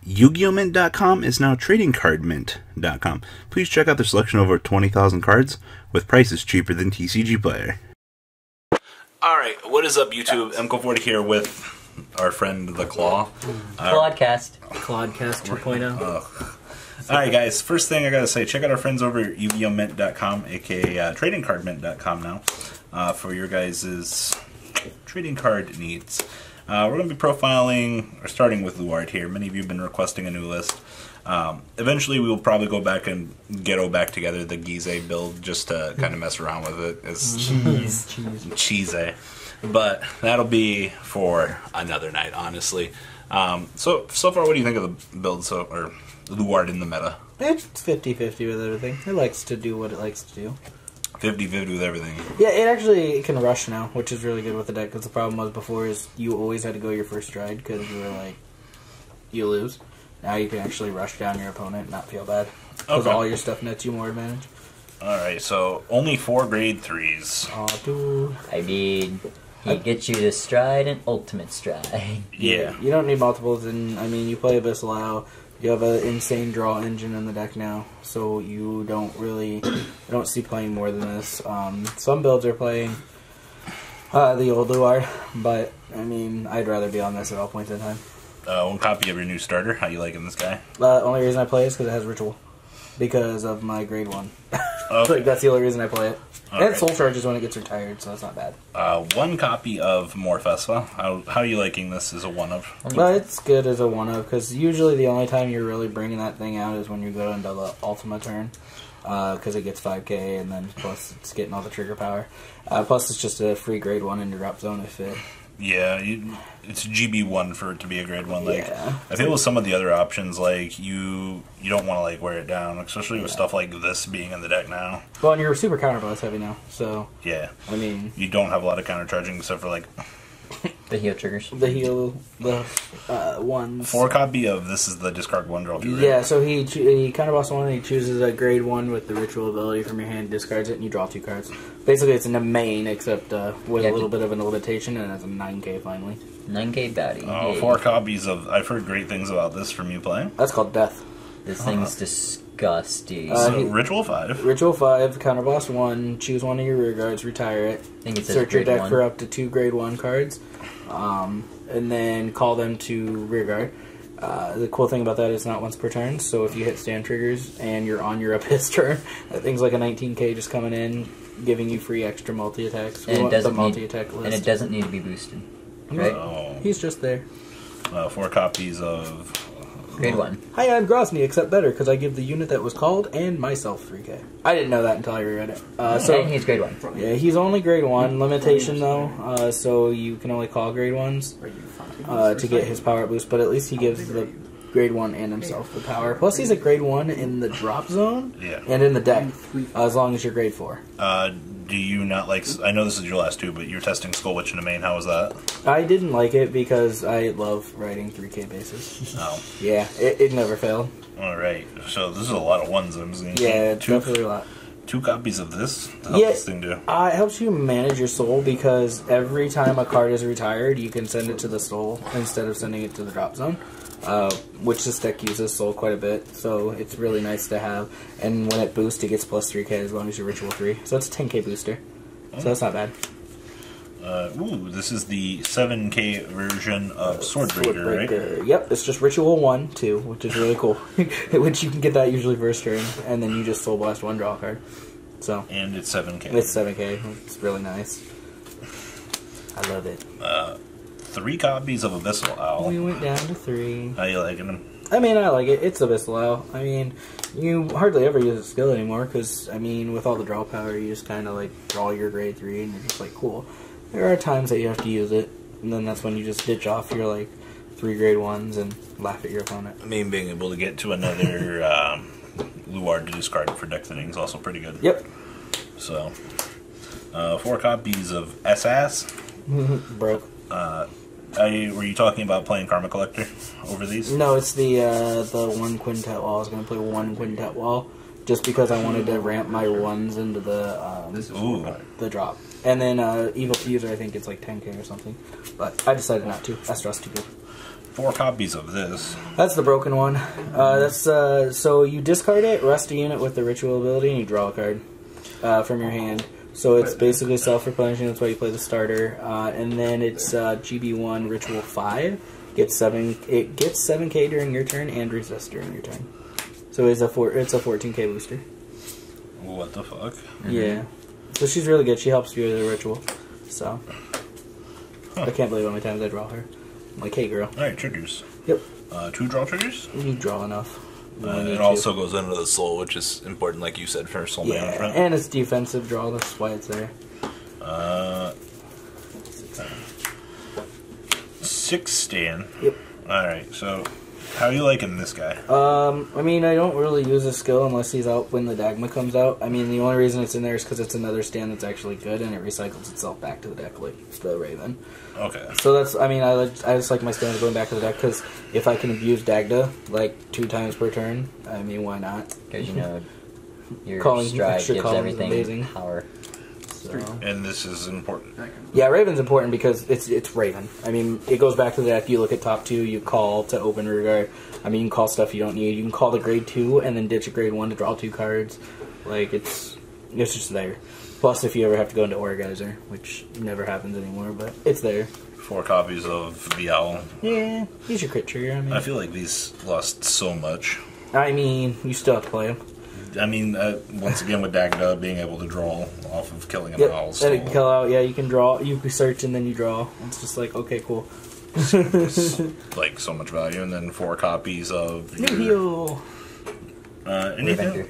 YugiOhMint.com is now TradingCardMint.com. Please check out their selection of over 20,000 cards with prices cheaper than TCG Player. Alright, what is up YouTube? MCO40 here with our friend The Claw. Claudcast. Claudcast 2.0. Alright guys, first thing I gotta say, check out our friends over at YugiOhMint.com, aka TradingCardMint.com now, for your guys' trading card needs. We're going to be profiling, or starting with Luard here. Many of you have been requesting a new list. Eventually we will probably go back and ghetto back together the Gize build just to kind of mess around with it. It's cheese. But that'll be for another night, honestly. So far, what do you think of the build, or Luard in the meta? It's 50-50 with everything. It likes to do what it likes to do. 50-50 with everything. Yeah, it actually can rush now, which is really good with the deck, because the problem was before is you always had to go your first stride because you were like, you lose. Now you can actually rush down your opponent and not feel bad. Because all your stuff nets you more advantage. Alright, so only 4 grade 3s. Aw, dude. I mean, he gets you to stride and ultimate stride. Yeah. You don't need multiples, and I mean, you play Abyssal. You have an insane draw engine in the deck now, so you don't see playing more than this. Some builds are playing the old Luard, but I mean, I'd rather be on this at all points in time. One copy of your new starter. How you liking this guy? Only reason I play is because it has Ritual, because of my grade 1. Okay. Like, that's the only reason I play it. All and right. Soul Charges when it gets retired, so that's not bad. One copy of Morfessa. How are you liking this as a one-of? Well, it's good as a one-of, because usually the only time you're really bringing that thing out is when you go into the Ultima turn, because it gets 5k, and then plus it's getting all the trigger power. Plus it's just a free grade 1 in your drop zone if it... Yeah, it's GB1 for it to be a grade 1. Like, yeah. I feel with some of the other options, like, you don't want to, like, wear it down, especially with stuff like this being in the deck now. Well, and you're super counterblast heavy now, so... Yeah. I mean... You don't have a lot of countercharging except for, like... The heal triggers. The heal... the ones... 4 copy of this is the discard 1 draw 2. Right? Yeah, so he counterblast 1, and he chooses a grade 1 with the ritual ability from your hand, discards it, and you draw 2 cards. Basically, it's in the main, except with a little bit of an limitation, and it's a 9k finally. 9k bounty. 4 copies of... I've heard great things about this from you playing. That's called Death. This thing's disgusting. So, Ritual 5. Ritual 5, counterblast 1, choose one of your rear guards, retire it. I think it says search your grade deck 1. for up to 2 grade 1 cards, and then call them to rear guard. The cool thing about that is not once per turn, so if you hit stand triggers and you're on your Abyss turn, that thing's like a 19k just coming in, giving you free extra multi-attacks. And And it doesn't need to be boosted, right? Oh. He's just there. 4 copies of... Grade 1. Hi, I'm Grozny, except better, because I give the unit that was called and myself 3k. I didn't know that until I reread it. And he's grade 1. Yeah, he's only grade 1. Limitation, though, so you can only call grade 1s to get his power boost, but at least he gives the grade 1 and himself the power. Plus, he's a grade 1 in the drop zone and in the deck, as long as you're grade 4. Do you not like... I know this is your last 2, but you're testing Skull Witch in the main. How was that? I didn't like it because I love writing 3k bases. Oh. Yeah, it never failed. Alright, so this is a lot of ones. I'm seeing. Yeah, it's definitely a lot. 2 copies of this to help this thing do. It helps you manage your soul because every time a card is retired, you can send it to the soul instead of sending it to the drop zone, which this deck uses soul quite a bit, so it's really nice to have. And when it boosts, it gets plus 3k as long as you're ritual 3, so it's a 10k booster, so that's not bad. This is the 7k version of Swordbreaker, right? Yep, it's just Ritual 1, 2, which is really cool. Which you can get that usually first turn, and then you just Soul Blast 1 draw card. So. And it's 7k. It's 7k. It's really nice. I love it. 3 copies of Abyssal Owl. We went down to 3. How you liking them? I mean, I like it. It's Abyssal Owl. I mean, you hardly ever use a skill anymore, because, I mean, with all the draw power, you just kind of, like, draw your grade 3, and you're just like, cool. There are times that you have to use it, and then that's when you just ditch off your, like, 3 grade 1s and laugh at your opponent. I mean, being able to get to another Luard to discard for deck thinning is also pretty good. Yep. So, 4 copies of SS. Broke. Were you talking about playing Karma Collector over these? No, it's the 1 quintet wall. I was going to play 1 quintet wall just because I wanted to ramp my 1s into the drop. And then Evil Fuser, I think it's like 10k or something. But I decided not to. Astra's too good. 4 copies of this. That's the broken one. That's so you discard it, rest a unit with the ritual ability, and you draw a card from your hand. So it's basically self-replenishing. That's why you play the starter. And then it's GB1 Ritual 5. It gets 7k during your turn and resist during your turn. So it's a 14k booster. What the fuck? Yeah. So she's really good. She helps you with the ritual. So I can't believe how many times I draw her. I'm like, hey girl. Alright, triggers. Yep. 2 draw triggers? You draw enough. It also goes into the soul, which is important, like you said, for soul management. And it's defensive draw, that's why it's there. 16. Yep. Alright, so how are you liking this guy? I mean, I don't really use a skill unless he's out when the Dagma comes out. I mean, the only reason it's in there is because it's another stand that's actually good, and it recycles itself back to the deck, like the Raven. Okay. So that's, I mean, I just like my stands going back to the deck, because if I can abuse Dagda, like, 2 times per turn, I mean, why not? Because, you know, your Calling stride extra gives columns everything amazing. power. So. And this is important. Yeah, Raven's important because it's Raven. I mean, it goes back to the deck. You look at top 2, you call to open regard. I mean, you can call stuff you don't need. You can call the grade 2 and then ditch a grade 1 to draw 2 cards. Like, it's just there. Plus, if you ever have to go into Orgeyser, which never happens anymore, but it's there. 4 copies of the Owl. Yeah, he's your crit trigger. I mean, I feel like these lost so much. I mean, you still have to play him. I mean, once again with Dagda being able to draw off of killing an owl. And it can kill out. Yeah, you can draw. You can search and then you draw. It's just like, okay, cool. Like so much value, and then 4 copies of New your, heal. anything.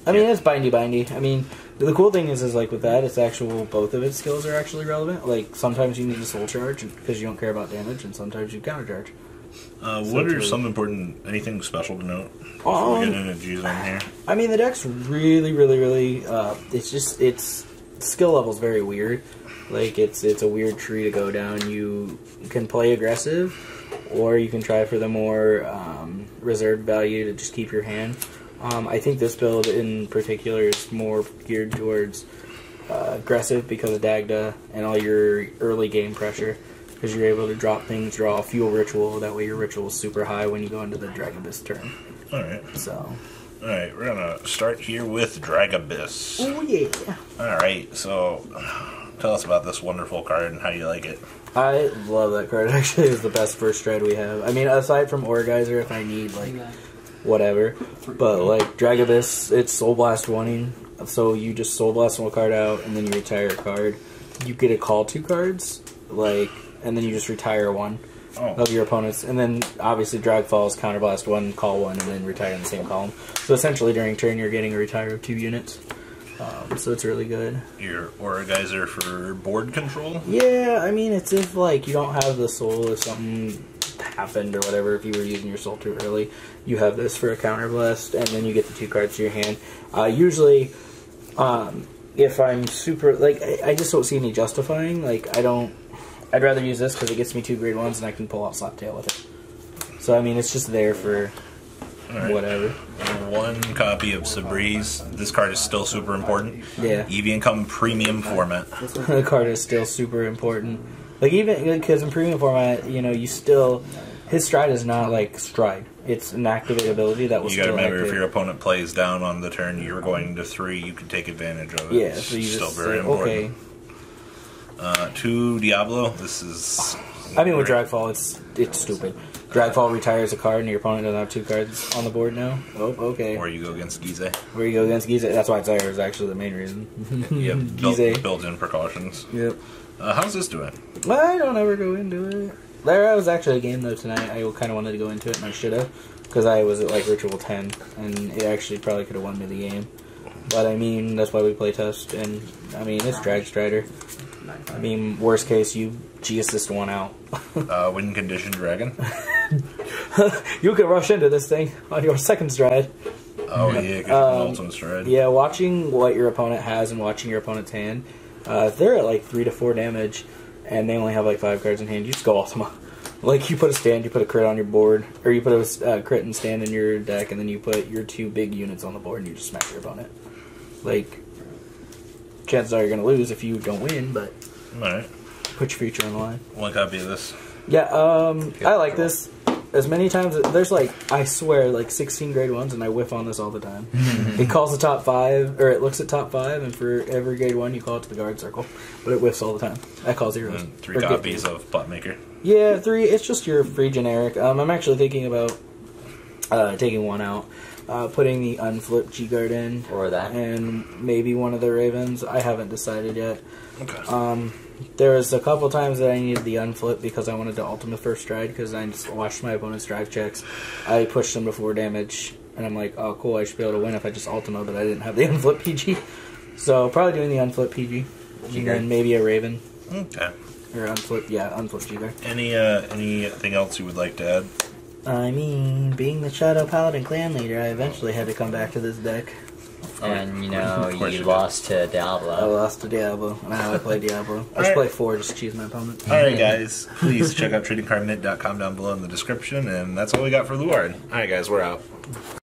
I mean, it's bindy. I mean, the cool thing is like with that, it's actual, both of its skills are actually relevant. Like, sometimes you need a soul charge because you don't care about damage, and sometimes you counter charge. What are some important, anything special to note before we get into G-Zone here? I mean, the deck's really, it's just, its skill level's very weird. Like, it's a weird tree to go down. You can play aggressive, or you can try for the more reserved value to just keep your hand. I think this build in particular is more geared towards aggressive because of Dagda and all your early game pressure. Because you're able to drop things, draw a fuel ritual. That way your ritual is super high when you go into the Dragabyss turn. Alright. So. Alright, we're going to start here with Dragabyss. Oh, yeah. Alright, so tell us about this wonderful card and how you like it. I love that card. Actually, it's the best first stride we have. I mean, aside from Orgeyser, if I need, like, whatever. But, like, Dragabyss, it's Soul Blast 1-ing. So you just Soul Blast one card out, and then you retire a card. You get to call 2 cards, like, and then you just retire 1 of your opponents. And then, obviously, Drag Falls, Counterblast 1, call 1, and then retire in the same column. So, essentially, during turn, you're getting a retire of 2 units. So it's really good. Your Orgeyser for board control? Yeah, I mean, it's if, like, you don't have the soul, if something happened or whatever, if you were using your soul too early, you have this for a counterblast, and then you get the 2 cards to your hand. Usually, if I'm super, like, I just don't see any justifying, like, I'd rather use this because it gets me 2 grade 1s and I can pull out Slaptail with it. So, I mean, it's just there for whatever. 1 copy of Sabriz. This card is still super important. Yeah. Eevee come premium format. The card is still super important. Like, even because in premium format, you know, you still, his stride is not like stride. It's an activate ability that will You gotta still remember, activate. if your opponent plays down on the turn, you're going to 3, you can take advantage of it. Yeah, so you still just very say, important. okay. 2 Diablo. This is. I mean, with Dragfall, it's stupid. Dragfall retires a card, and your opponent doesn't have 2 cards on the board now. Oh, okay. Or you go against Gize. Where you go against Gize. That's why it's there, is actually the main reason. Yep, Gize. built-in precautions. Yep. How's this doing? I don't ever go into it. There was actually a game, though, tonight. I kind of wanted to go into it, and I should have. Because I was at, like, Ritual 10, and it actually probably could have won me the game. But, I mean, that's why we play test, and, I mean, it's Drag Strider. I mean, worst case, you G-assist 1 out. Win condition dragon. You can rush into this thing on your second stride. Oh, yeah, because ultimate stride. Yeah, watching what your opponent has and watching your opponent's hand, if they're at like 3 to 4 damage, and they only have like 5 cards in hand, you just go Ultima. Like, you put a stand, you put a crit on your board, or you put a crit and stand in your deck, and then you put your 2 big units on the board, and you just smash your opponent. Like, chances are you're going to lose if you don't win, but Alright. put your future on the line. 1 copy of this. Yeah, I like this. As many times, there's like, I swear, like 16 grade 1s, and I whiff on this all the time. It calls the top 5, or it looks at top 5, and for every grade 1, you call it to the guard circle. But it whiffs all the time. I call zeros. And 3 copies of Buttmaker. Yeah, 3. It's just your free generic. I'm actually thinking about taking 1 out. Putting the unflipped G-Guard in. Or that. And maybe one of the Ravens. I haven't decided yet. Okay. There was a couple times that I needed the unflip because I wanted to ultimate first stride because I just watched my opponent's drive checks. I pushed them to 4 damage, and I'm like, oh cool, I should be able to win if I just ultimate, but I didn't have the unflip PG. So probably doing the unflip PG. And then maybe a Raven. Okay. Or unflip, yeah, unflip G-Guard. Anything else you would like to add? I mean, being the Shadow Paladin clan leader, I eventually had to come back to this deck. And, you know, you did. lost to I Diablo. lost to Diablo. Now I play Diablo. I should play 4 just to choose my opponent. Alright guys, please check out tradingcardmint.com down below in the description, and that's all we got for Luard. Alright guys, we're out.